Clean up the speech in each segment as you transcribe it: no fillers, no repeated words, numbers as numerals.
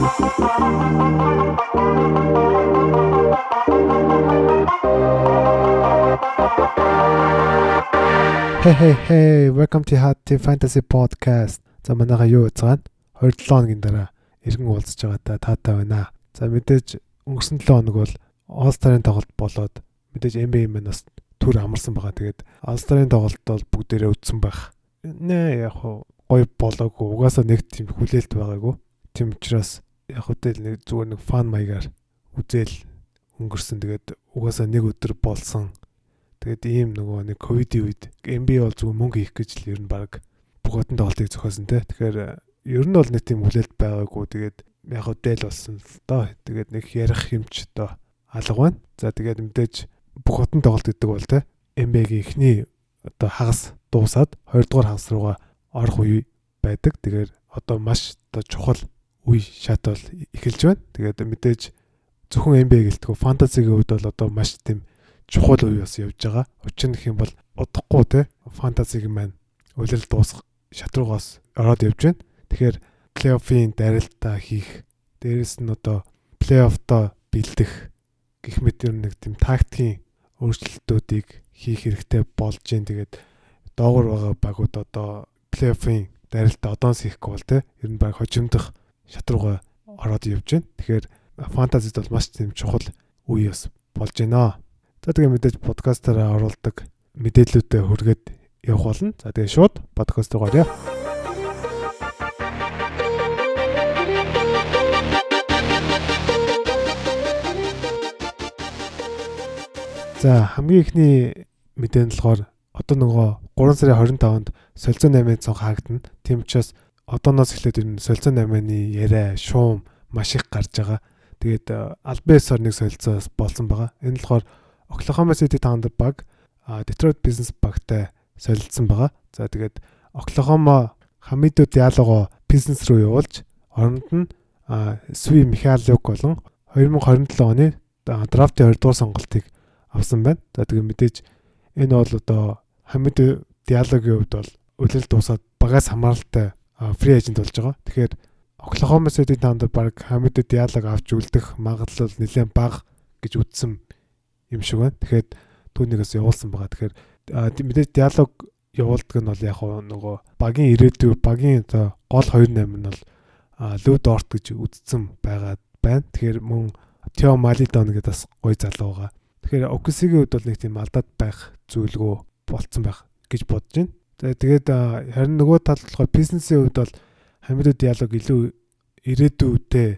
Hey, welcome to Hot Team Fantasy Podcast. За манайха юу үзгаана? 2-7 хоногийн дараа иргэн уулзж байгаа таатай байна. За мэдээж өнгөрсөн 7 хоног бол All-Star-ын тоглолт болоод мэдээж NBA маань бас түр амарсан байгаа. Тэгээд All-Star-ын тоглолт бол бүгдээрээ үзсэн байх. Нэ яг гоё болоогүй. Угаасаа нэг тийм хүлээлт байгаагүй. Тийм учраас яг хөдөл нэг зүгээр нэг фан маягаар үзэл өнгөрсөн. Тэгээд угаасаа нэг өдөр болсон. Тэгээд ийм нөгөө нэг ковидын үед NBA бол зөвхөн мөнгө хийх гэж л ер нь баг бүх хотын тоглолтыг зохиосон те. Тэгэхээр ер нь бол нэг тийм хүлээлт байгаагүй. Тэгээд яг хөдөл болсон л доо. Тэгээд нэг ярих юмч доо алга байна. За тэгээд мэдээж бүх хотын тоглолт гэдэг бол те NBA-гийн эхний одоо хагас дуусаад 2 дугаар хагас руугаа орох үе байдаг. Тэгэхээр одоо маш одоо чухал үе шат бол эхэлж байна. Тэгээд мэдээж зөвхөн NBA гэлтгүү фэнтезигийн хувьд бол одоо маш тийм чухал үе бас явж байгаа. Учир нь гэх юм бол удахгүй те фэнтезигийн маань улирал дуусах шатруугаас ороод явж байна. Тэгэхээр плей-оффын дарилтаа хийх, дээрэс нь одоо плей-оффтоо бэлдэх гэх мэт нэг тийм тактикийн өөрчлөлтүүдийг хийх хэрэгтэй болж байна. Тэгээд доогор байгаа багууд одоо плей-оффын дарилтаа одоос хийхгүй бол те ер нь баг хожимдох шатруугаа ороод явж байна. Тэгэхээр фэнтезид бол маш тийм чухал үе бас болж байна. За тэгээ мэдээж подкастаараа оруулдаг мэдээллүүдэд хүргээд явах болно. За тэгээ шууд подкаст руу гарья. За хамгийн ихний мэдээ нь болохоор одоо нөгөө 3 сарын 25-нд солилцоо 8-ын цонх хаагдана. Тийм учраас одооноос эхлээд энэ солилцоо 8-ны яриа, шуум маш их гарч байгаа. Тэгээд Альбесор нэг солилцоос болсон байгаа. Энэ болохоор Oklahoma City Thunder баг Detroit Pistons багтай солилцсон байгаа. За тэгээд Oklahoma Hamidou Diallo-го Pistons руу явуулж оронд нь Svi Mykhailiuk болон 2027 оны драфтын 2 дугаар сонголтыг авсан байна. За тэгээд мэдээж энэ бол одоо Hamidou Diallo-гийн хувьд бол улирал дуусаад багаас хамааралтай free agent болж байгаа. Тэгэхээр Oklahoma City Thunder баг Hamidou Diallo-г авч үлдэх магадлал нэлээд бага гэж үзсэн юм шиг байна. Тэгэхээр түүнийгээс явуулсан байгаа. Тэгэхээр мэдээж диалог явуулдаг нь бол яг нөгөө багийн ирээдүй багийн одоо гол 28 нь бол Lou Dort гэж үзсэн байгаа байна. Тэгэхээр мөн Theo Maledon гэдэг бас гоё залуу байгаа. Тэгэхээр OKC-ийн хувьд бол нэг тийм алдаад байх зүйлгүй болцсон байх гэж бодож байна. Тэгээд харин нөгөө тал болохоор Pistons-ийн хувьд бол Hamidou Diallo илүү ирээдүйтэй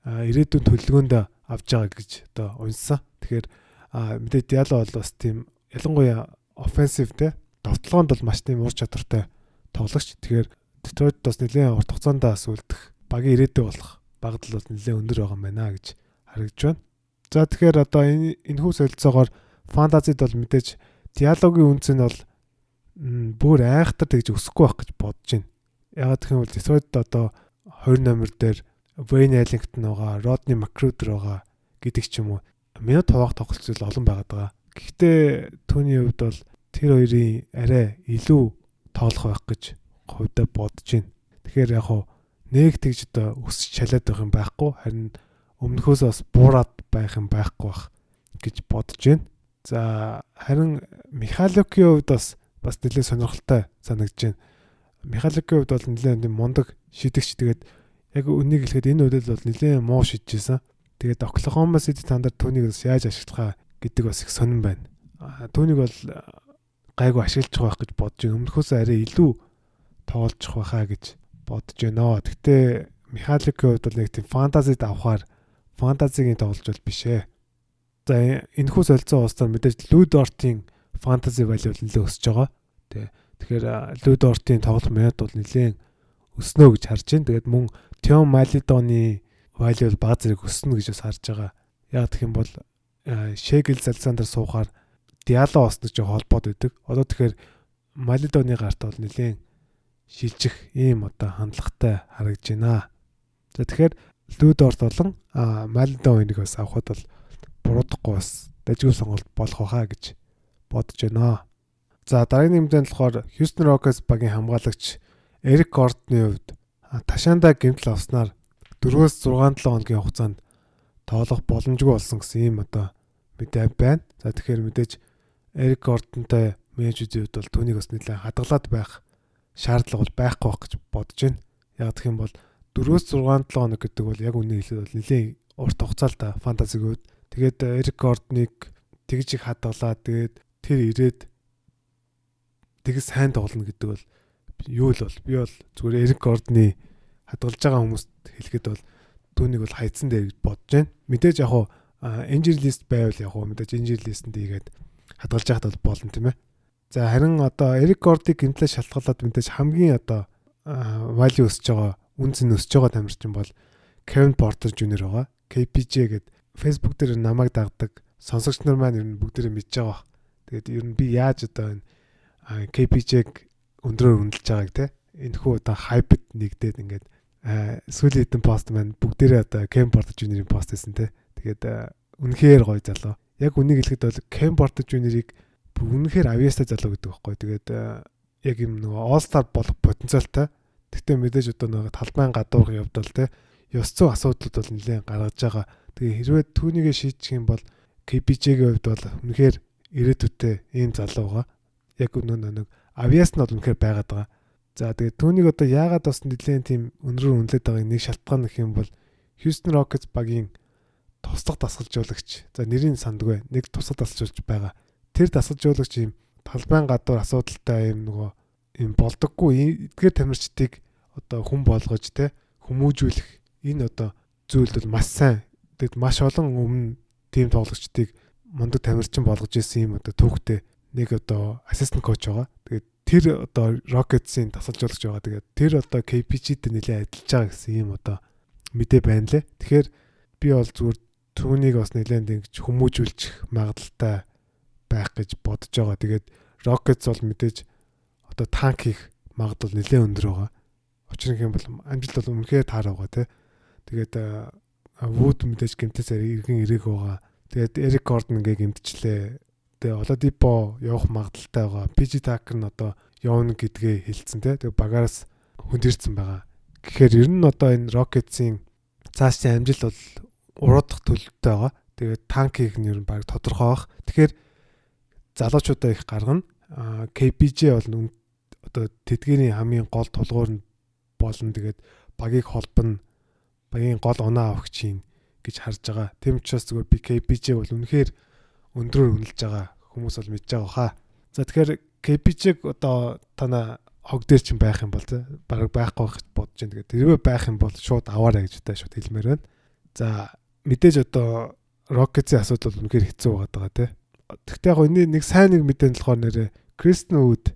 ирээдүйн төлөвлөгөөнд авч байгаа гэж одоо уншсан. Тэгэхээр мэдээ Diallo бол бас тийм ялангуяа offensive те довтлоонд бол маш тийм ур чадвартай тоглогч. Тэгэхээр Detroit бас нэлээд урт хугацаанд сүлдэх багийн ирээдүй болох багтал бол нэлээд өндөр байгаа юм байна гэж харагдж байна. За тэгэхээр одоо энэхүү солилцоогоор фэнтезид бол мэдээж Diallo-гийн үнц нь бол бүр айхтар тэгж өсөхгүй байх гэж бодож байна. Ягаад гэх юм бол Detroit одоо 20 номер дээр Wayne Ellington байгаа, Rodney McGruder байгаа гэдэг ч юм уу. Минут хуваах тоглолцол олон байгаад байгаа. Гэхдээ түүний хувьд бол тэр хоёрын арай илүү тоолох байх гэж хувьдаа бодож байна. Тэгэхээр яг нэг тэгж одоо өсч чалаад байх юм байхгүй. Харин өмнөхөөс бас буураад байх юм байхгүй бах гэж бодож байна. За харин Mykhailiuk-ийн хувьд бас нэлээд сонирхолтой санагдаж байна. Mykhailiuk-ийн хувьд бол нэлээд мундаг шидэгч. Тэгээд яг үнийг хэлэхэд энэ үйл бол нэлээд муу шидчихсэн. Тэгээд Oklahoma City Thunder түүнийг яаж ашиглахаа гэдэг бас их сонирн байна. Түүнийг бол гайгүй ашиглаж байгаа гэж бодож байна. Өмнөхөөс арай илүү тоолжих байхаа гэж бодож байна. Гэхдээ Mykhailiuk-ийн хувьд бол нэг тийм фэнтезид авахаар фэнтезигийн тоглож бол биш ээ. За энэхүү солилцоо устдаар мэдээж Lou Dort-ийн фэнтези value нэлээд өсөж байгаа. Тэгэхээр Lou Dort-ийн тоглох минут бол нэлээд өснө гэж харж байна. Тэгээд мөн Theo Maledon-ы value баг зэрэг өснө гэж бас харж байгаа. Яг гэх юм бол Shai Gilgeous-Alexander суухаар Diallo осно гэж холбоод байдаг. Одоо тэгэхээр Maledon-ы гарт бол нэлээд шилжих ийм одоо хандлагатай харагдж байна. За тэгэхээр Lou Dort болон Maledon-ыг бас авахд бол буруудахгүй бас дажгүй сонголт болох байхаа гэж бодож байна. За дараагийн нэмэлт нь болохоор Houston Rockets багийн хамгаалагч Eric Gordon-ы хувьд Ташаанда гэмтэл авснаар 4-6 хоногийн хугацаанд тоглох боломжгүй болсон гэсэн ийм одоо мэдээ байна. За тэгэхээр мэдээж Эрик Гордонтой менежүүдийн хувьд бол түүнийг бас нэлээд хадгалаад байх шаардлага бол байхгүй байх гэж бодож байна. Яг гэх юм бол 4-6 хоног гэдэг бол яг үнэ хэлээд бол нэлээд урт хугацаа л да фэнтезигийн хувьд. Тэгээд Эрик Гордоныг тэгж их хадгалаад тэгээд тэр ирээд тэгс сайн тоглоно гэдэг бол юу л бол би бол зүгээр Эрик Гордоны хадгалж байгаа хүмүүст хэлэхэд бол түүнийг бол хайцсан дээр гэж бодож байна. Мэдээж яг хуу injury list байвал яг хуу мэдээж injury list-энд ийгээд хадгалж яхад бол болно тийм ээ. За харин одоо Эрик Гордыг гэмтлээ шалтгаалаад мэдээж хамгийн одоо value өсөж байгаа, үнц нь өсөж байгаа тамирчин бол Kevin Porter Jr байгаа. KPJ гэдэг Facebook дээр намайг дагдаг сонсогч нар маань ер нь бүгдээрээ мэдж байгаа. Тэгээд ер нь би яаж одоо энэ KPJ-г өндрөөр үнэлж байгааг те энэ хүү одоо хайпд нэгдээд ингээд сүүлийн хэдэн пост маань бүгдээрээ одоо Kevin Porter Jr-ийн пост байсан те. Тэгээд үнэхээр гоё залуу. Яг үнийг хэлэхэд бол Kevin Porter Jr-ийг үнэхээр авьяастай залуу гэдэг байхгүй. Тэгээд яг юм нөгөө All Star болох потенциалтай. Гэхдээ мэдээж одоо нөгөө талбайн гадуурх явдал те ёс зүйн асуудлууд бол нэлээд гаргаж байгаа. Тэгээ хэрвээ түүнийгээ шийдчих юм бол KPJ-ийн хувьд бол үнэхээр ирээдүйтэй ийм залуу байгаа. Яг нэг авьяас нь бол үнэхээр байгаад байгаа. За тэгээ түүнийг одоо яагаад бас нэлээд тийм өнрөөр үнэлээд байгааг нэг шалтгаан гэх юм бол Houston Rockets багийн туслах дасгалжуулагч. За нэрийг сандгүй. Нэг туслах дасгалжуулж байгаа. Тэр дасгалжуулагч ийм талбайн гадуур асуудалтай ийм нөгөө ийм болдоггүй эдгээр тамирчдыг одоо хүн болгож те хүмүүжүүлэх энэ одоо зүйл бол маш сайн. Тэгэд маш олон өмнө тим тоглогчдыг мундаг тамирчин болгож ирсэн юм одоо түүхтэй нэг одоо ассистент коуч байгаа. Тэгээд тэр одоо Rockets-ийн тасалжуулагч байгаа. Тэгээд тэр одоо KPG-тэй нэлээд адилж байгаа гэсэн юм одоо мэдээ байна лээ. Тэгэхээр би бол зүгээр түүнийг бас нэлээд ингэж хүмүүжүүлчих магадaltaй байх гэж бодож байгаа. Тэгээд Rockets бол мэдээж одоо танк хийх магадлал нэлээд өндөр байгаа. Учир нь юм бол амжилт бол үнэхээр таар байгаа тий. Тэгээд Wood мэдээж гэмтээсээр иргэн ирээг байгаа. Тэгээд Эрик Гордон ингээ гэмтчлээ. Тэгээд Oladipo явах магадaltaй байгаа. PG Tucker нь одоо явна гэдгээ хэлсэн тий. Тэгээд багаараас хүндэрсэн байгаа. Тэгэхээр ер нь одоо энэ Rockets-ийн цаашдын амжилт бол уруудах төлөвтэй байгаа. Тэгээд танк хийх нь ер нь баг тодорхой баг. Тэгэхээр залуучуудаа их гаргана. KPJ бол одоо тэдгэрийн хамгийн гол тулгуур нь болно. Тэгээд багийг холбоно. Багийн гол оноо авахчийн гэж харж байгаа. Тэм учраас зүгээр би KPJ бол үнэхээр өндрөөр үнэлж байгаа. Хүмүүс бол мэдж байгаа хаа. За тэгэхээр KPJ-г одоо танаа хог дээр чинь байх юм бол баг байхгүй гэж бодож байна. Тэгээд тэрвээ байх юм бол шууд аваарай гэж та шууд хэлмээр байна. За мэдээж одоо Rockets-ийн асуудал бол үнэхээр хэцүү байгаа тий. Гэхдээ яг энэ нэг сайн нэг мэдэн болохоор нэрээ Christian Wood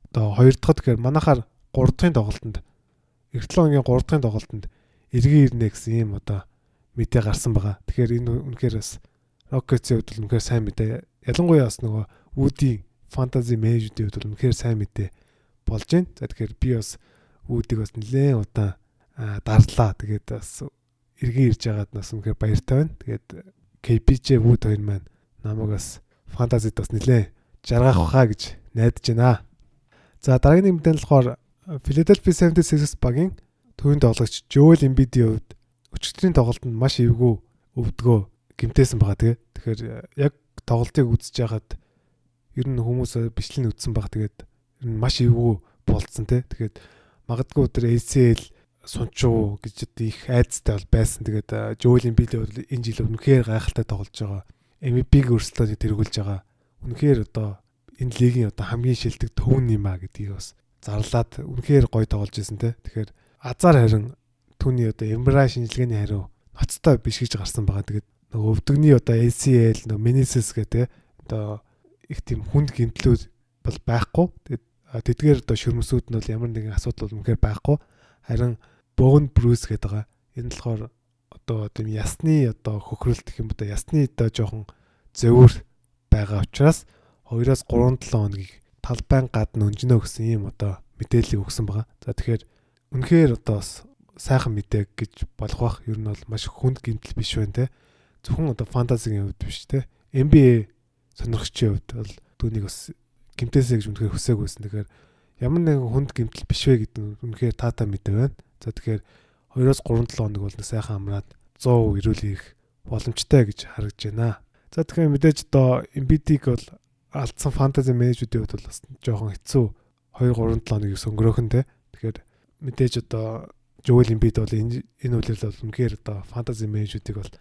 одоо 2 дахь тэгэхээр манайхаар 3 дахьын тоглолтод Эртлонгийн 3 дахьын тоглолтод эргэн ирнэ гэсэн ийм одоо мэдээ гарсан байгаа. Тэгэхээр энэ үнэхээр бас Rockets-ийн хувьд үнэхээр сайн мэдээ. Ялангуяа бас нөгөө Wood-ийн fantasy manager-ийн хувьд үнэхээр сайн мэдээ болж байна. За тэгэхээр би бас Wood-ийг бас нэлээд удаан дарлаа. Тэгээд бас эргэн ирж байгаад нас үнэхээр баяртай байна. Тэгээд KPJ Wood хоёр маань намайг бас фэнтезид бас нэлээд жаргах баха гэж найдаж байна. За дараагийн мэдэн болохоор Philadelphia 76ers багийн төвийн тоглогч Joel Embiid-ийн хувьд өчигдрийн тоглолтод маш эвгүй өвдгөө гэмтээсэн байгаа. Тэгэхээр яг тоглолтыг үзэж байхад ер нь хүмүүс бичлэг үзсэн баг. Тэгээд ер нь маш эвгүй болцсон тий. Тэгэхээр магадгүй өдөр ACL сунчуу гэж их айцтай бол байсан. Тэгээд Joel Embiid бол энэ жил үнэхээр гайхалтай тоглож байгаа. MVP-г өрсөлдөөд тэргүүлж байгаа. Үнэхээр одоо энэ лигийн одоо хамгийн шилдэг төвн юм а гэдгийг бас зарлаад үнэхээр гоё тоглож ирсэн те. Тэгэхээр азар харин түүний одоо Embiid шинжилгээний хариу ноцтой биш гэж гарсан байгаа. Тэгээд нөгөө өвдөгний одоо ACL нөгөө meniscus гэдэг одоо их тийм хүнд гэмтлүүд бол байхгүй. Тэгээд тэдгээр одоо шөрмөсүүд нь бол ямар нэгэн асуудал бол үнэхээр байхгүй. Харин bone bruise гэдэг байгаа. Энэ болохоор одоо тийм ясны одоо хөхрөлт гэх юм одоо ясны одоо жоохон зөөвөр байгаа учраас 2-3 7 хоногийг талбайн гадна өнжнө гэсэн юм одоо мэдээлэл өгсөн байгаа. За тэгэхээр үнэхээр одоо сайхан мэдээ гэж болох бах. Ер нь бол маш хүнд гэмтэл биш байна те. Зөвхөн одоо фэнтезигийн хувьд биш те. NBA сонирхчийн хувьд бол түүнийг бас гэмтээсэй гэж үнэхээр хүсээгүйсэн. Тэгэхээр ямар нэгэн хүнд гэмтэл биш вэ гэдэг нь үнэхээр таатай мэдээ байна. За тэгэхээр 2-3 хоног бол нэг сайхан амраад 100% эрүүл хийх боломжтой гэж харагдж байна. За тэгэхээр мэдээж одоо Embiid-ийг бол алдсан фэнтези менежүүдийн хувьд бол бас жоохон хэцүү 2-3 хоног өнгөрөөхөн те. Тэгэхээр мэдээж одоо Joel Embiid бол энэ үйлрэл бол үнэхээр одоо фэнтези менежүүдийг бол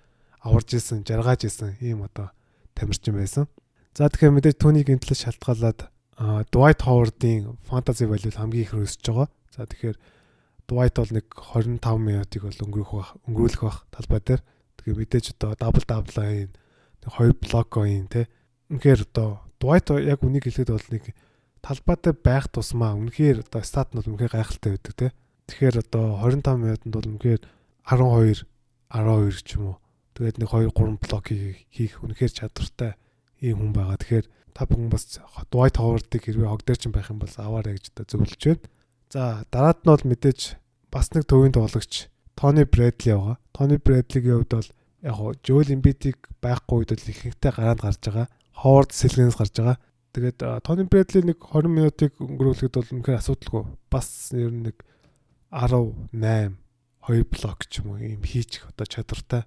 аварж исэн, жаргаж исэн ийм одоо тамирчин байсан. За тэгэхээр мэдээж түүний гэмтлээс шалтгаалаад Dwight Howard-ийн фэнтези value хамгийн их өсөж байгаа. За тэгэхээр Dwight бол нэг 25 минутыг бол өнгөрүүлэх бах талбай дээр. Тэгээ мэдээж одоо дабл айн 2 блок айн те. Үнэхээр одоо Dwight яг үнийг хэлэхэд бол нэг талбай дээр байх тусмаа үнэхээр одоо стат нь бол үнэхээр гайхалтай байдаг те. Тэгэхээр одоо 25 минутанд бол үнэхээр 12 ч юм уу. Тэгээд нэг 2-3 блок хийх үнэхээр чадвартай ийм хүн байгаа. Тэгэхээр та бүхэн бас Dwight Howard-ыг хэрвээ хог дээр ч байх юм бол аваарай гэж одоо зөвлөж байна. За дараад нь бол мэдээж бас нэг төвийн тоглогч Tony Bradley байгаа. Tony Bradley-гийн хувьд бол яг хоо Joel Embiid-ийг байхгүй үед бол ихэнхдээ гараанд гарч байгаа. Howard сэлгэнээс гарч байгаа. Тэгээд Tony Bradley нэг 20 минутыг өнгөрүүлэхэд бол үнэхээр асуудалгүй. Бас ер нь нэг 18 2 блок ч юм уу ийм хийчих одоо чадвартай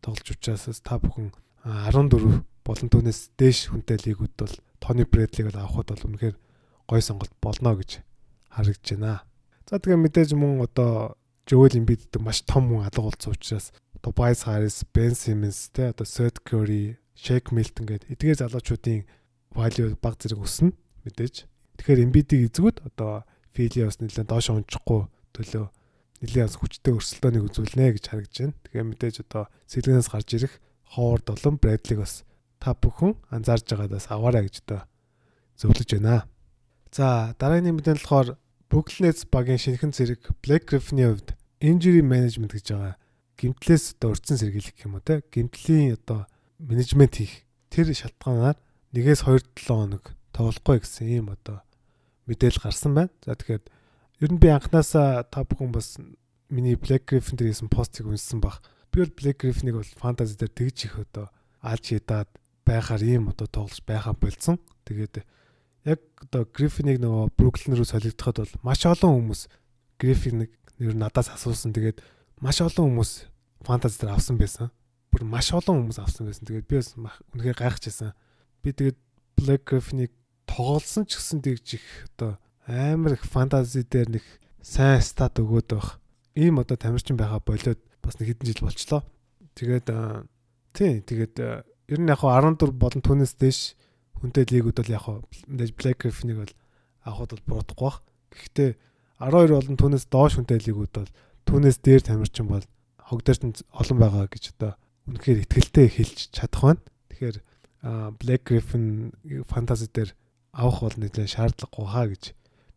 тоглож учраас та бүхэн 14 болон түүнээс дээш хүнтэй лигүүд бол Tony Bradley-г авахд бол үнэхээр гой сонголт болно гэж харагдж байна. За тэгээ мэдээж мөн одоо Joel Embiid-д маш том хүн алга болсон учраас Tobias Harris, Ben Simmons те одоо Seth Curry, Shake Milton гэдэг эдгээр залуучуудын value баг зэрэг өснө мэдээж. Тэгэхээр Embiid-ийг эзгүүд одоо Philly бас нэлээд доош унчихгүй төлөө нэлээд хүчтэй өрсөлдөөнийг үзүүлнэ гэж харагдж байна. Тэгэхээр мэдээж одоо сэлгэнээс гарч ирэх Howard болон Bradley-г бас та бүхэн анзаарж байгаадаас аваарай гэж одоо зөвлөж байна. За дараагийн мэдэн болохоор Brooklyn Nets багийн шинэхэн зэрэг Blake Griffin-ийн хувьд injury management гэж байгаа. Гэмтлээс одоо урьдчилан сэргийлэх юм уу те. Гэмтлийн одоо менежмент хийх. Тэр шалтгаанаар 1-2-7 хоног тоглохгүй гэсэн ийм одоо мэдээлэл гарсан байна. За тэгэхээр ер нь би анханасаа та бүхэн бас миний Blake Griffin дээр хийсэн постыг уншсан баг. Би бол Blake Griffin-ыг бол фэнтези дээр тэгж их одоо алж хядаад байхаар ийм одоо тоглож байхаа болцсон. Тэгээд яг одоо Griffin-ыг нөгөө Brooklyn руу солигдоход бол маш олон хүмүүс Griffin-ыг ер нь надаас асуусан. Тэгээд маш олон хүмүүс фэнтези дээр авсан байсан. Бүр маш олон хүмүүс авсан байсан. Тэгээд би бас үнэхээр гайхажсэн. Би тэгээд Blake Griffin-ыг тоглосон ч гэсэн тэгж их одоо амар их фэнтези дээр нэг сайн стат өгөөд байх. Ийм одоо тамирчин байхаа болоод бас нэг хэдэн жил болчлоо. Тэгээд тэгээд ер нь яг 14 болон түүнээс дээш хүнтэй лигүүд бол яг мэдээж Blake Griffin-ыг бол авахд бол буруудахгүй бах. Гэхдээ 12 болон түүнээс доош хүнтэй лигүүд бол түүнээс дээр тамирчин бол хог дээр нь олон байгаа гэж одоо үнэхээр ихтгэлтэй хэлж чадах байна. Тэгэхээр Blake Griffin фэнтези дээр авах бол нэлээд шаардлагагүй хаа гэж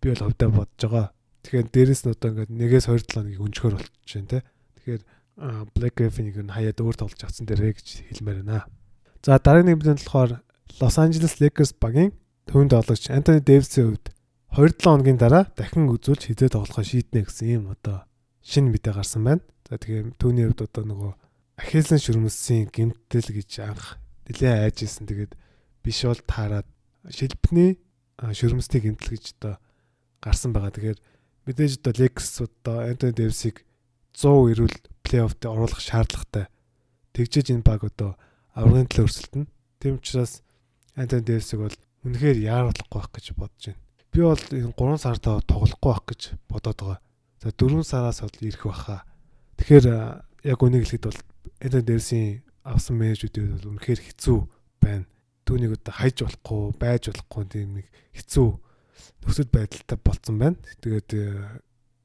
би бол хөвдөө бодож байгаа. Тэгэхээр дээрэс нь одоо ингээд 1-2 хоногийг өнчгөр болчихж байна те. Тэгэхээр Blake Griffin-ыг нь хаяад өөр тоглож авсан дээрээ гэж хэлмээр байна. За дараагийн мэдэн болохоор Los Angeles Lakers багийн төвөнд тоглогч Anthony Davis-ийн хувьд 2-7 хоногийн дараа дахин үзүүлж хизээ тоглохоо шийднэ гэсэн юм одоо шинэ мэдээ гарсан байна. За тэгэхээр түүний хувьд одоо нөгөө Ахиллес шүрмэсийн гэмтэл гэж анх нэлээ айжсэн. Тэгээд биш бол таарад шилбэний шүрмэсний гэмтэл гэж одоо гарсан байгаа. Тэгэхээр мэдээж одоо Lakers одоо Anthony Davis-ийг 100 эрүүл плей-оффт оруулах шаардлагатай. Тэгжээж энэ баг одоо аврагын төлөө өрсөлдөнө. Тийм учраас Anthony Davis-ийг бол үнэхээр яаруулахгүй байх гэж бодож байна. Би бол энэ 3 сартаа тоглохгүй байх гэж бодоод байгаа. За 4 сараас бол ирэх байхаа. Тэгэхээр яг үнийг хэлэхэд бол Anthony Davis-ийн авсан менежүүдүүд бол үнэхээр хэцүү байна. Түүнийг одоо хайж болохгүй, байж болохгүй тийм нэг хэцүү нөхцөл байдалтай болцсон байна. Тэгээд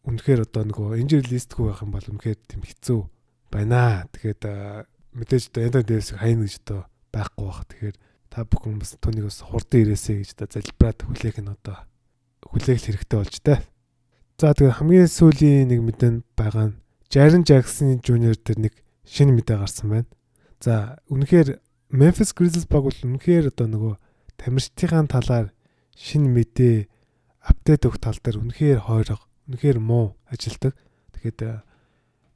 үнэхээр одоо нөгөө injury list-гүй байх юм бол үнэхээр тийм хэцүү байна. Тэгээд мэдээж одоо Anthony Davis-ийг хайна гэж одоо байхгүй байх. Тэгэхээр та бүхэн бас түүнийг бас хурдан ирээсэй гэж одоо залбираад хүлээх нь одоо хүлээх хэрэгтэй болж таа. За тэгээд хамгийн сүүлийн нэг мэдэн байгаа нь Jaren Jackson Jr. дээр нэг шинэ мэдээ гарсан байна. За үнэхээр Memphis Grizzlies баг бол үнэхээр одоо нөгөө тамирчдын талаар шинэ мэдээ апдейт өгөх тал дээр үнэхээр хойрог, үнэхээр муу ажилдаг. Тэгэхээр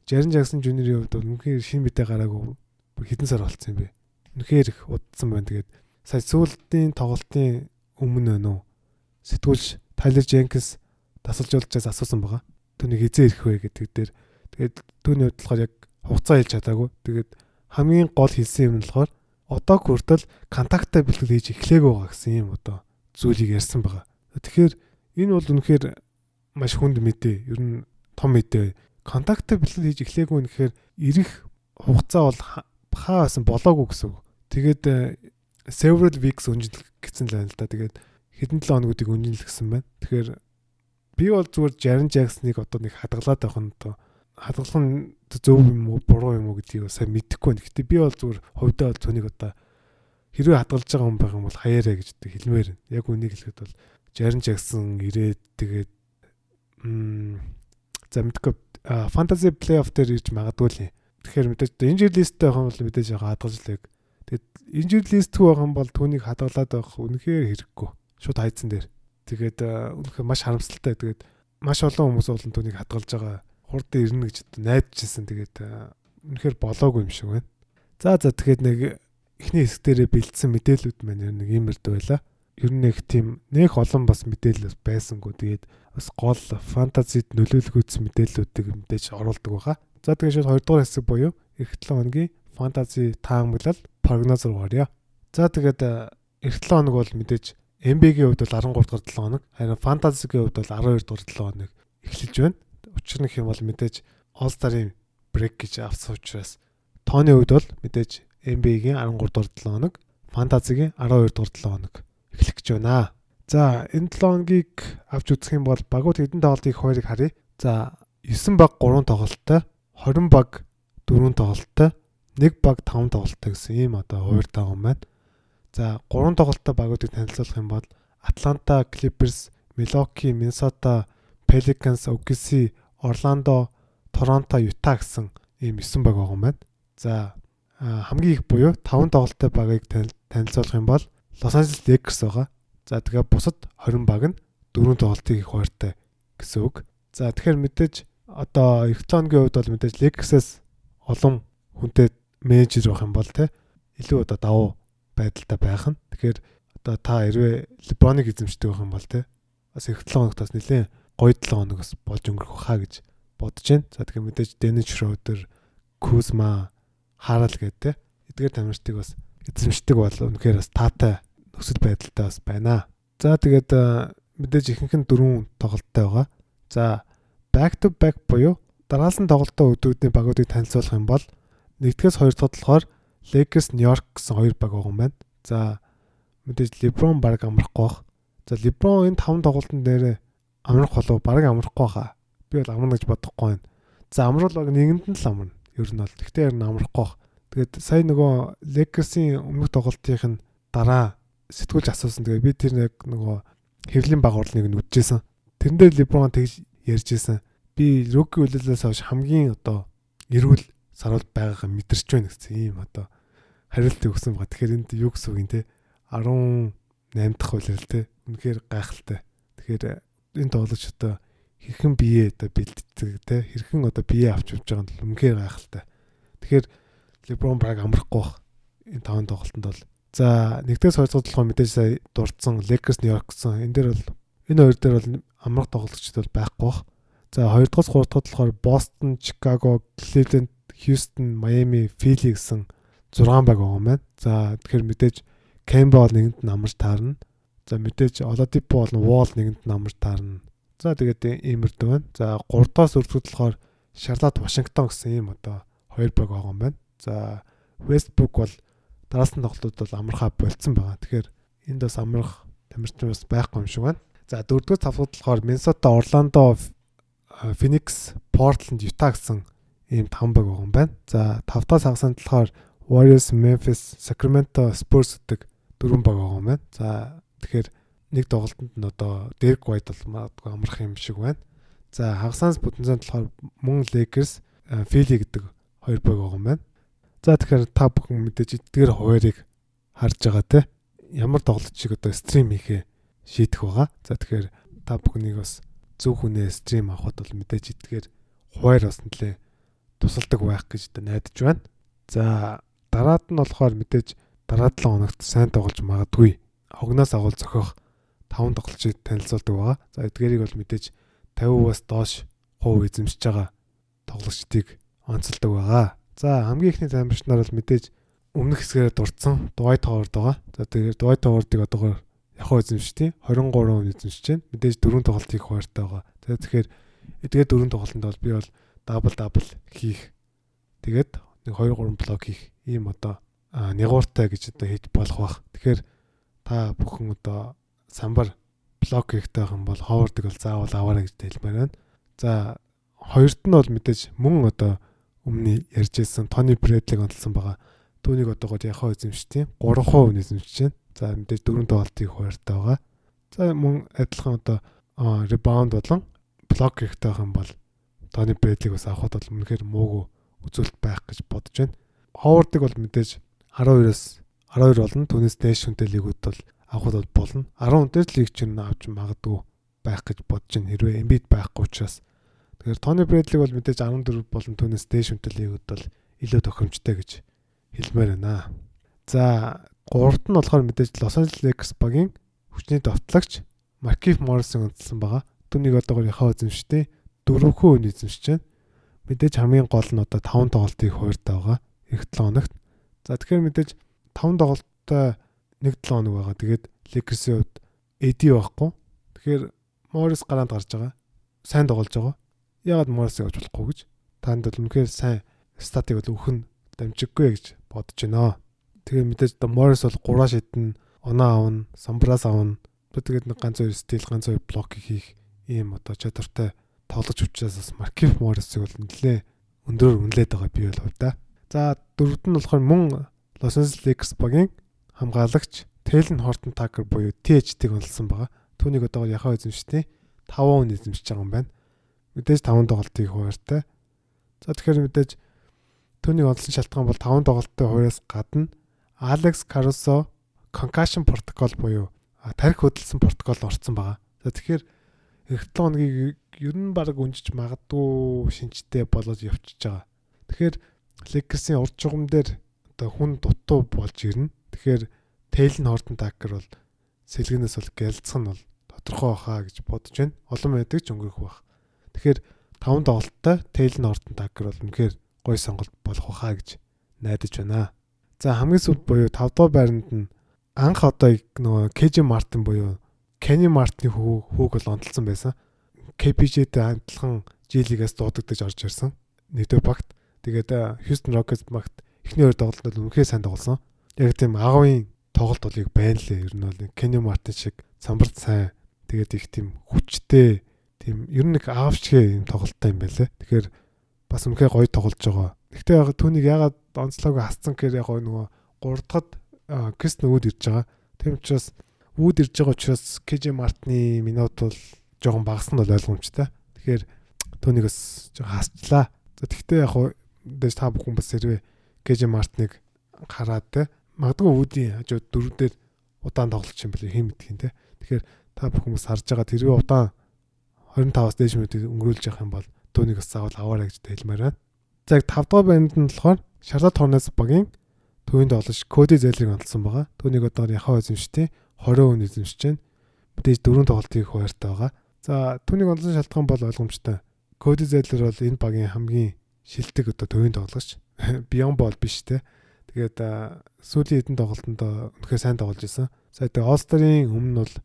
Jaren Jackson Jr.-ийн хувьд бол үнэхээр шинэ мэдээ гараагүй хэдэн сар болцсон юм бэ? Үнэхээр их удсан байна. Тэгээд сая сүүлдийн тоглолтын өмнө нөө сэтгүүлч Tyler Jenkins тасалжуулчаас асуусан байгаа. Түүнийг хизээ ирэх вэ гэдэг дээр Тэгээд түүний хувьд болохоор яг хугацаа хэлж чадаагүй. Тэгээд хамгийн гол хэлсэн юм нь болохоор одоо хүртэл контакттай бэлтгэл хийж эхлэегүй байгаа гэсэн юм одоо зүйлийг ярьсан байгаа. Тэгэхээр энэ бол үнэхээр маш хүнд мэдээ. Ер нь том мэдээ. Контакттай бэлтгэл хийж эхлэегүй нэхээр ирэх хугацаа бол хаасан болоогүй гэсэн үг. Тэгээд several weeks өнжил гэсэн л байна л да. Тэгээд хэдэн 7 хоногуудыг өнжил гэсэн байна. Тэгэхээр би бол зүгээр Jaren Jackson-ыг одоо нэг хадгалаад байх нь одоо хадгалах нь зөв юм уу буруу юм уу гэдгийг сайн мэдэхгүй байна. Гэтэ би бол зүгээр хувьдаа бол түүнийг одоо хэрвээ хадгалж байгаа хүн байх юм бол хаяарэ гэж хэлмээр байна. Яг үнийг хэлэхэд бол Jaren Jackson ирээд тэгээд за мэдгүй fantasy playoff дээр ирж магадгүй л юм. Тэгэхээр мэдээж injury listтэй байх юм бол мэдээж яг хадгалж лэг. Тэгээд injury listгүй байх юм бол түүнийг хадгалаад байх үнэхээр хэрэггүй. Шууд хайцсан дээр. Тэгээд үнэхээр маш харамсалтай. Тэгээд маш олон хүмүүс болон түүнийг хадгалж байгаа. Хурд ирнэ гэж найдажсэн. Тэгээд үнэхээр болоогүй юм шиг байна. За тэгэхээр нэг эхний хэсэг дээрээ бэлдсэн мэдээлүүд маань нэг иймэрд байлаа. Ер нь нэг тийм нэг олон бас мэдээлэл байсангүй. Тэгээд бас гол фэнтезид нөлөөлөх мэдээллүүдийг мэдээж оруулдаг байгаа. За тэгээд шууд 2 дугаар хэсэг буюу эх 7 хоногийн фэнтези таамаглал прогноз руу орё. За тэгээд эх 7 хоног бол мэдээж NBA-гийн хувьд бол 13 дугаар 7 хоног, харин фэнтезигийн хувьд бол 12 дугаар 7 хоног эхэлж байна. Учир нь хэм бол мэдээж All Star-ын брейк гэж авсан учраас тооны хувьд бол мэдээж NBA-гийн 13 дугаар 7 хоног, фэнтезигийн 12 дугаар 7 хоног эхлэх гэж байна. За энэ 7 хоногийг авч үзэх юм бол багууд хэдэн тоглолтыг хоёрыг харъя. За 9 баг 3 тоглолттой, 20 баг 4 тоглолттой, 1 баг 5 тоглолттой гэсэн ийм одоо хуваар таагаан байна. За 3 тоглолттой багуудыг танилцуулах юм бол Atlanta, Clippers, Milwaukee, Minnesota, Pelicans, OKC, Orlando, Toronto, Utah гэсэн ийм 9 баг байгаа юм байна. За хамгийн их буюу 5 тоглолттой багыг танилцуулах юм бол Los Angeles Lakers байгаа. За тэгээ бусад 20 баг нь 4 тоглолтыг их хуваартай гэсэн үг. За тэгэхээр мэдээж одоо эх 7 хоногийн хувьд бол мэдээж Lakers-аас олон хүнтэй менежер байх юм бол те илүү одоо давуу байдалтай байх нь. Тэгэхээр одоо та хэрвээ LeBron-ыг эзэмшдэг байх юм бол те бас эх 7 хоногт бас нэлээд гоё 7 хоног бас болж өнгөрөх хаа гэж бодож байна. За тэгэхээр мэдээж Dennis Schroeder, Kuzma, Harrell гэдэг те эдгээр тамирчдыг бас эзэмшдэг бол үнэхээр бас таатай нөхцөл байдалтай бас байна. За тэгээд мэдээж ихэнх нь 4 тоглолттой байгаа. За back to back буюу дараалсан тоглолттой өдрүүдийн багуудыг танилцуулах юм бол 1-ээс 2 дахь болохоор Lakers New York гэсэн 2 баг байгаа юм байна. За мэдээж LeBron баг амрахгүй бах. За LeBron энэ 5 тоглолтын дээр амрах болов баг амрахгүй хаа. Би бол амарна гэж бодохгүй байна. За амруул баг нэгэнд нь л амарна. Ер нь бол тэгтээ амрахгүй бах. Тэгээд сая нөгөө Lakers-ийн өмнөх тоглолтын дараа сэтгүүлч асуусан. Тэгээ би тэр нөгөө хэвлийн баг урлыг нүдчихсэн. Тэрэн дээр LeBron тэгж ярьжсэн. Би rookie үлээлээс хойш хамгийн одоо эрүүл саруул байгаагаа мэдэрч байна гэсэн ийм одоо хариулт өгсөн байгаа. Тэгэхээр энд юу гэсэн үг юм те 18 дахь үлээл те үнэхээр гайхалтай. Тэгэхээр энэ тоглогч одоо хэрхэн бие одоо бэлддэг те хэрхэн одоо бие авч явж байгаа нь үнэхээр гайхалтай. Тэгэхээр LeBron баг амрахгүй бах энэ 5 тоглолтод бол. За 1-ээс 2 дахь тоглолт мэдээж сая дурдсан Lakers New York гэсэн энэ дээр бол энэ хоёр дээр бол амрах тоглогчд бол байхгүй бах. За 2-аас 3 дахь болохоор Boston, Chicago, Cleveland, Houston, Miami, Philly гэсэн 6 баг байгаа юм байна. За тэгэхээр мэдээж Kemba бол нэгэнд нь амарч таарна. За мэдээж Oladipo болон Wall нэгэнд нь амарч таарна. За тэгээд иймэрдүү байна. За 3-аас 4 дахь болохоор Charlotte, Washington гэсэн ийм одоо 2 баг байгаа юм байна. За Westbrook бол дараалсан тоглолтууд бол амархаа болцсон байгаа. Тэгэхээр энд бас амрах тамирчин бас байхгүй юм шиг байна. За 4-р тавхад болохоор Minnesota, Orlando, Phoenix, Portland, Utah гэсэн ийм 5 баг байгаа юм байна. За 5-аас хагасанд болохоор Warriors, Memphis, Sacramento, Spurs гэдэг 4 баг байгаа юм байна. За тэгэхээр нэг тоглолтод нь одоо Derek White бол магадгүй амрах юм шиг байна. За хагасаас бүтэнцэн болохоор мөн Lakers, Philly гэдэг 2 баг байгаа юм байна. За тэгэхээр та бүхэн мэдээж эдгээр хуваарийг харж байгаа те ямар тоглолт шиг одоо стрим хийхээ шийдэх байгаа. За тэгэхээр та бүхнийг бас зөв хүнээ стрим авахд бол мэдээж эдгээр хуваар бас нэлээ тусалдаг байх гэж найдаж байна. За дараад нь болохоор мэдээж дараа 7 хоногт сайн тоглож магадгүй хогноос агуул зохиох 5 тоглолчийг танилцуулдаг байгаа. За эдгээрийг бол мэдээж 50%-аас доош хувь эзэмшиж байгаа тоглогчдыг онцолдог байгаа. За хамгийн ихний тамирчид нар бол мэдээж өмнөх хэсгээрээ дурдсан Dwight Howard байгаа. За тэгээд Dwight Howard-ыг одоогоор яхаа эзэмшдэг 23% эзэмшиж байна. Мэдээж 4 тоглолтыг хуваартай байгаа. Тэгэхээр эдгээр 4 тоглолтод бол би бол дабл хийх. Тэгээд нэг 2-3 блок хийх ийм одоо нягууртай гэж одоо хийж болох бах. Тэгэхээр та бүхэн одоо самбар блок хийхтэй байх юм бол Howard-ыг бол заавал аваарай гэж хэлмээр байна. За хоёрт нь бол мэдээж мөн одоо өмнө ярьжсэн Тони Брэдлиг онцлсан байгаа. Түүнийг одоогоор яхаа эзэмшдэг 3% эзэмшиж байна. За мэдээж 4 тоглолтыг хуваартай байгаа. За мөн адилхан одоо ребаунд болон блок хийхтэй байх юм бол Тони Брэдлиг бас авахд бол үнэхээр муугүй үзүүлэлт байх гэж бодож байна. Howard-ыг бол мэдээж 12-оос 12 болно. Түүнээс дээш хүнтэй лигүүд бол авахд бол болно. 10 дээр лиг чинь авч магадгүй байх гэж бодож байна. Хэрвээ Embiid байхгүй учраас. Тэгэхээр Тони Брэдлиг бол мэдээж 14 болон түүнээс дээш хүнтэй лигүүд бол илүү тохиромжтой гэж хэлмээр байна. За 3-т нь болохоор мэдээж Los Angeles Lakers багийн хүчний довтлагч Markieff Morris-ыг онцлсан байгаа. Түүнийг одоогоор яхаа эзэмшдэг 4% эзэмшиж байна. Мэдээж хамгийн гол нь одоо 5 тоглолтыг хуваартай байгаа. Эх 7 хоногт. За тэгэхээр мэдээж 5 тоглолттой 1-7 хоног байгаа. Тэгээд Lakers-ийн хувьд AD байхгүй. Тэгэхээр Morris гараанд гарч байгаа. Сайн тоглож байгаа. Яагаад Morris-ыг авч болохгүй гэж? Танд бол үнэхээр сайн статыг бол өгөх нь дамжиггүй гэж бодож байна. Тэгээ мэдээж одоо Morris бол 3 шидэн оноо авна, самбраас авна. Тэгээд нэг ганц 2 стил, ганц 2 блок хийх ийм одоо чадвартай тоглож учраас бас Markieff Morris-ыг бол нэлээ өндөрөөр үнэлээд байгаа би бол хувьдаа. За 4-т нь болохоор мөн Los Angeles Lakers багийн хамгаалагч Talen Horton-Tucker буюу THT-г онцлсан байгаа. Түүнийг одоогоор яхаа эзэмшдэг 5% эзэмшиж байгаа юм байна. Мэдээж 5 тоглолтыг хуваартай. За тэгэхээр мэдээж түүнийг онцлон шалтгаан бол 5 тоглолтын хуваараас гадна Alex Caruso concussion protocol буюу тархи хөдөлсөн протокол орсон байгаа. За тэгэхээр эх 7 хоногийг ер нь баг өнжиж магадгүй шинжтэй болоод явчихж байгаа. Тэгэхээр Lakers-ийн урд жугам дээр одоо хүн дутуу болж ирнэ. Тэгэхээр Talen Horton-Tucker бол сэлгэнээс бол гялцах нь бол тодорхой баха гэж бодож байна. Олон байдаг ч өнгөрөх бах. Тэгэхээр 5 тоглолттой Talen Horton-Tucker бол үнэхээр гоё сонголт болох баха гэж найдаж байна. За хамгийн сүүлд буюу 5 дахь байранд нь анх одоо нөгөө KJ Martin буюу Kenny Martin-ы хүүг бол онцлсан байсан. KPJ-тэй хамтлан G-лигээс дуудагдаж орж ирсэн. Нэгдүгээр багт. Тэгээд Houston Rockets багт эхний 2 тоглолтод үнэхээр сайн тоглосон. Яг тийм агавын тоглолт бол яг байна лээ. Ер нь бол Kenny Martin шиг самбарт сайн. Тэгээд их тийм хүчтэй, тийм ер нь нэг аавчгээ юм тоглолттой юм байлээ. Тэгэхээр бас үнэхээр гоё тоглож байгаа. Гэхдээ яг түүнийг ягаад онцлоогүй хасцсан гэхээр яг нөгөө 3 дахьд Chris Wood ирж байгаа. Тийм учраас Wood ирж байгаа учраас KJ Martin-ы минут бол жоохон багасна бол ойлгомжтой. Тэгэхээр түүнийг бас жоохон хасчлаа. За тэгвэл яг дэс та бүхэн бас хэрвээ KJ Martin-ыг хараад те магадгүй Wood-ийн хажууд 4 дээр удаан тоглож юм бэлээ хэм мэдхийн те. Тэгэхээр та бүхэн бас харж байгаа тэрвээ удаан 25-аас дээш минутыг өнгөрүүлж явах юм бол түүнийг бас заавал аваарай гэж хэлмээр байна. За 5 дахь байранд нь болохоор Charlotte Hornets багийн төвийн тоглогч Cody Zeller-ыг онцлсан байгаа. Түүнийг одоогоор яхаа эзэмшдэг 20% эзэмшиж байна. Мэдээж 4 тоглолтыг хуваартай байгаа. За түүнийг онцлон шалтгаан бол ойлгомжтой. Cody Zeller бол энэ багийн хамгийн шилдэг одоо төвийн тоглогч. Beyond Ball биш те. Тэгээд сүүлийн хэдэн тоглолтонд үнэхээр сайн тоглож байсан. За тэгээд All-Star-ийн өмнө бол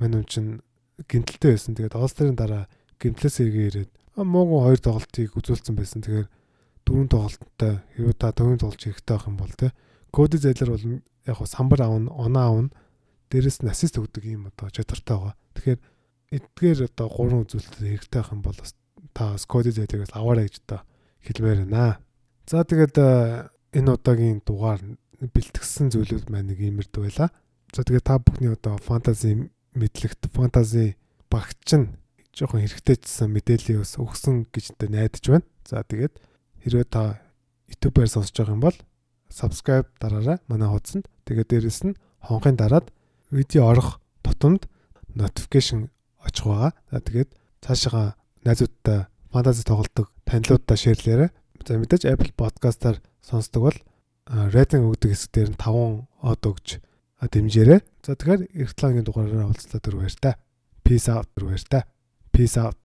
мань чинь гэмтэлтэй байсан. Тэгээд All-Star-ийн дараа гэмтлээс эргээ ирээд муугүй 2 тоглолтыг үзүүлсэн байсан. Тэгэхээр 4 тоглолттой хэрвээ та төвийн тоглож хэрэгтэй байх юм бол те. Cody Zeller бол яг самбар аавна, оноо аавна, дээрэс нь ассист өгдөг юм одоо чадвартай байгаа. Тэгэхээр эдгээр одоо 3 үзүүлэлт хэрэгтэй байх юм бол бас та Cody Zeller-ээс аваарай гэж одоо хэлмээр байна. За тэгээд энэ удаагийн дугаар бэлтгэсэн зүйлүүд маань нэг иймэрдүү байла. За тэгээд та бүхний одоо фэнтези мэдлэгт фэнтези багч нь жоохон хэрэгтэйчсэн мэдээллийг бас өгсөн гэж найдаж байна. За тэгээд хэрвээ та YouTube-аар сонсож байгаа юм бол subscribe дараарай манай хуудсанд. Тэгээд дээрэс нь хонхын дараад видео орох тутамд notification очих байгаа. За тэгээд цаашаа найзуудтай фэнтези тоглодог танилуудтай шеэрлээрэй. За мэдээж Apple Podcast-аар сонсдог бол рейтинг өгдөг хэсгээр нь 5 од өгж дэмжээрэй. За тэгэхээр эх 7 хоногийн дугаараараа уулзлаа. Түр баяр та. Peace out.